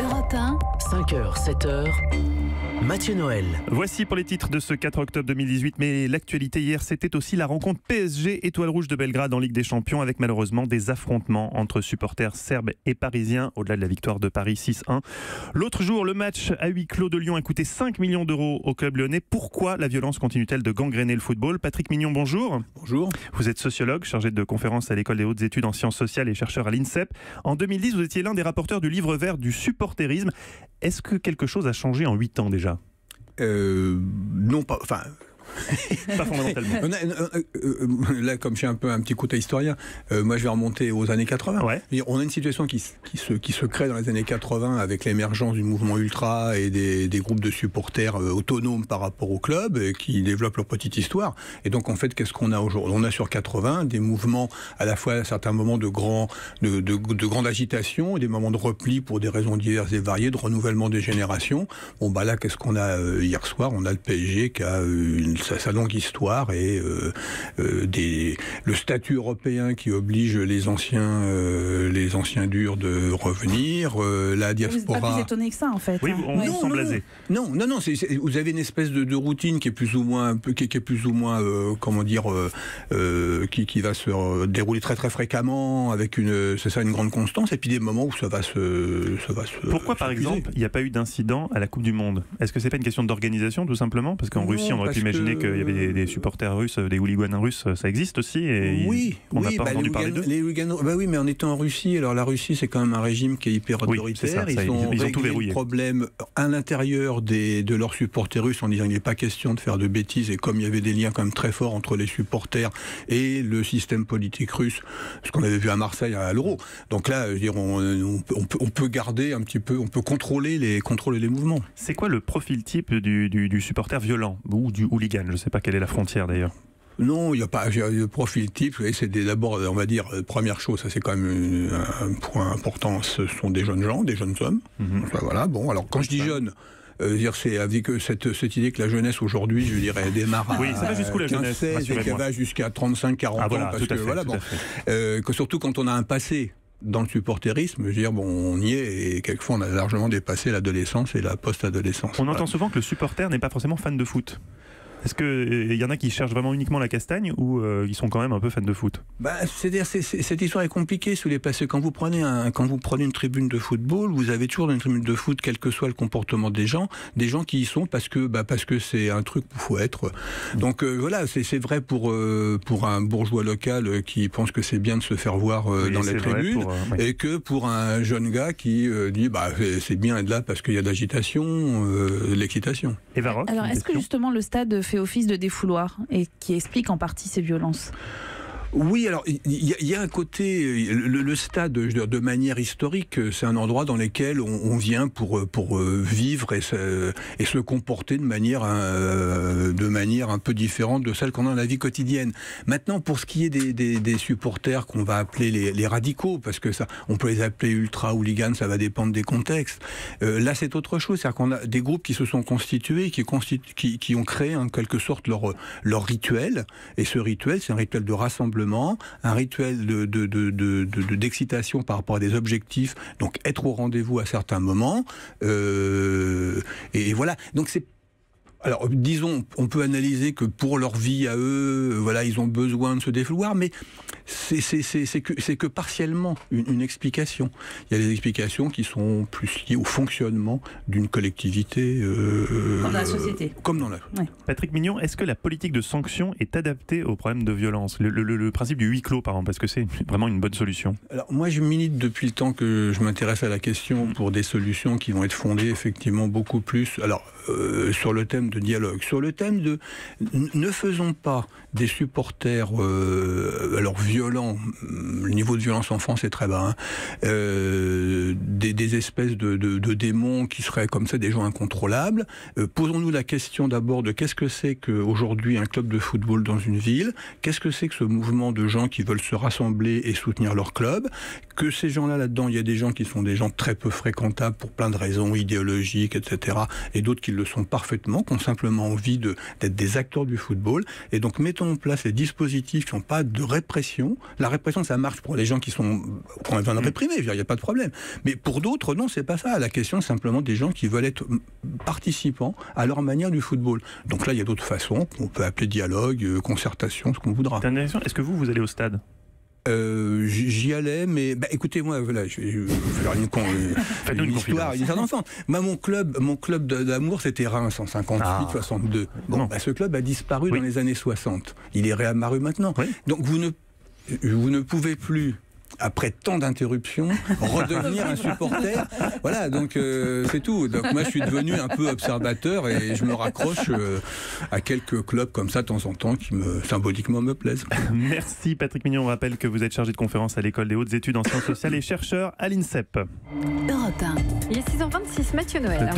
Europe 1, 5h, 7h, Mathieu Noël. Voici pour les titres de ce 4 octobre 2018, mais l'actualité hier, c'était aussi la rencontre PSG Étoile Rouge de Belgrade en Ligue des Champions, avec malheureusement des affrontements entre supporters serbes et parisiens, au-delà de la victoire de Paris 6-1. L'autre jour, le match à huis clos de Lyon a coûté 5 millions d'euros au club lyonnais. Pourquoi la violence continue-t-elle de gangréner le football? Patrick Mignon, bonjour. Bonjour. Vous êtes sociologue, chargé de conférences à l'École des hautes études en sciences sociales et chercheur à l'INSEP. En 2010, vous étiez l'un des rapporteurs du livre vert du supporterisme. Est-ce que quelque chose a changé en 8 ans déjà? Non, pas... Enfin... Pas fondamentalement. Là, comme je suis un peu un petit côté historien, moi je vais remonter aux années 80. Ouais. On a une situation qui se crée dans les années 80 avec l'émergence du mouvement ultra et des groupes de supporters autonomes par rapport au club qui développent leur petite histoire. Et donc en fait, qu'est-ce qu'on a aujourd'hui? On a sur 80 des mouvements à la fois à certains moments de grande agitation et des moments de repli pour des raisons diverses et variées, de renouvellement des générations. Bon bah là, qu'est-ce qu'on a hier soir? On a le PSG qui a sa longue histoire et le statut européen qui oblige les anciens durs de revenir, la diaspora... Vous n'êtes pas plus étonné que ça, en fait. Oui, on Ouais. semble blasé. Non, vous avez une espèce de routine qui est plus ou moins, comment dire, qui va se dérouler très très fréquemment avec une grande constance, et puis des moments où ça va se Pourquoi, par exemple, il n'y a pas eu d'incident à la Coupe du Monde? Est-ce que c'est pas une question d'organisation, tout simplement? Parce qu'en Russie, on aurait pu imaginer qu'il y avait des supporters russes, des hooligans russes, ça existe aussi, et on n'a pas entendu parler d'eux. Les hooligans, oui, mais en étant en Russie, alors la Russie, c'est quand même un régime qui est hyper autoritaire. Oui, ils ont tout verrouillé. Le problème à l'intérieur de leurs supporters russes en disant qu'il n'est pas question de faire de bêtises, et comme il y avait des liens quand même très forts entre les supporters et le système politique russe, ce qu'on avait vu à Marseille à l'Euro. Donc là, je veux dire, on peut garder un petit peu, on peut contrôler les mouvements. C'est quoi le profil type du supporter violent ou du hooligan? Je ne sais pas quelle est la frontière d'ailleurs. Non, il n'y a pas de profil type. C'est d'abord, on va dire, première chose, ça c'est quand même un point important, ce sont des jeunes gens, des jeunes hommes. Enfin, voilà, bon, alors quand je dis jeunes, c'est avec cette idée que la jeunesse aujourd'hui, je dirais, elle démarre à, ça va jusqu'où, la 15, jeunesse, 16 et qu'elle va jusqu'à 35-40 ans, parce que voilà, bon, que surtout quand on a un passé dans le supporterisme, je veux dire, bon, on y est, et quelquefois on a largement dépassé l'adolescence et la post-adolescence. On entend souvent que le supporter n'est pas forcément fan de foot. Est-ce qu'il y en a qui cherchent vraiment uniquement la castagne, ou ils sont quand même un peu fans de foot? C'est-à-dire, cette histoire est compliquée sous les passés. Quand vous prenez une tribune de football, vous avez toujours dans une tribune de foot, quel que soit le comportement des gens qui y sont parce que c'est un truc où il faut être. Donc voilà, c'est vrai pour un bourgeois local qui pense que c'est bien de se faire voir dans les tribunes, et que pour un jeune gars qui dit c'est bien d'être là parce qu'il y a de l'agitation, de l'excitation. Et Varrock, alors, est-ce que justement le stade fait office de défouloir et qui explique en partie ces violences? Oui, alors il y a un côté, le stade, de manière historique, c'est un endroit dans lequel on vient pour vivre et se comporter de manière un peu différente de celle qu'on a dans la vie quotidienne. Maintenant, pour ce qui est des supporters qu'on va appeler les radicaux, parce que ça, on peut les appeler ultra hooligans, ça va dépendre des contextes. Là, c'est autre chose, c'est-à-dire qu'on a des groupes qui se sont constitués, qui ont créé en quelque sorte leur rituel, et ce rituel, c'est un rituel de rassemblement, un rituel d'excitation par rapport à des objectifs, donc être au rendez-vous à certains moments, et voilà. Donc alors, disons, on peut analyser que pour leur vie à eux, voilà, ils ont besoin de se défouloir, mais c'est que partiellement une explication. Il y a des explications qui sont plus liées au fonctionnement d'une collectivité. Comme dans la société. Comme dans la... Ouais. Patrick Mignon, est-ce que la politique de sanction est adaptée aux problèmes de violence? Le principe du huis clos, par exemple, est-ce que c'est vraiment une bonne solution? Alors, moi, je milite depuis le temps que je m'intéresse à la question pour des solutions qui vont être fondées, effectivement, beaucoup plus... Alors, sur le thème de dialogue, sur le thème de ne faisons pas des supporters alors violents, le niveau de violence en France est très bas, des espèces de démons qui seraient comme ça des gens incontrôlables. Posons-nous la question d'abord de qu'est-ce que c'est qu'aujourd'hui un club de football dans une ville, qu'est-ce que c'est que ce mouvement de gens qui veulent se rassembler et soutenir leur club, que ces gens-là, là-dedans, il y a des gens qui sont des gens très peu fréquentables pour plein de raisons idéologiques, etc., et d'autres qui le sont parfaitement, qu'on ont simplement envie d'être des acteurs du football. Et donc, mettons en place des dispositifs qui n'ont pas de répression. La répression, ça marche pour les gens qui ont besoin de réprimer, il n'y a pas de problème. Mais pour d'autres, non, c'est pas ça. La question, c'est simplement des gens qui veulent être participants à leur manière du football. Donc là, il y a d'autres façons qu'on peut appeler dialogue, concertation, ce qu'on voudra. Dernière question, est-ce que vous allez au stade ? J'y allais, mais écoutez, moi, voilà, je vais faire une histoire d'enfant. Moi, mon club d'amour, c'était Reims en 58, 62. Bon, ce club a disparu dans les années 60. Il est réapparu maintenant. Oui. Donc, vous ne pouvez plus, après tant d'interruptions, redevenir un supporter. Voilà, donc c'est tout. Donc moi, je suis devenu un peu observateur et je me raccroche à quelques clubs comme ça de temps en temps qui symboliquement me plaisent. Merci Patrick Mignon. On rappelle que vous êtes chargé de conférence à l'École des hautes études en sciences sociales et chercheur à l'INSEP. Europe 1. Il est 6h26, Mathieu Noël.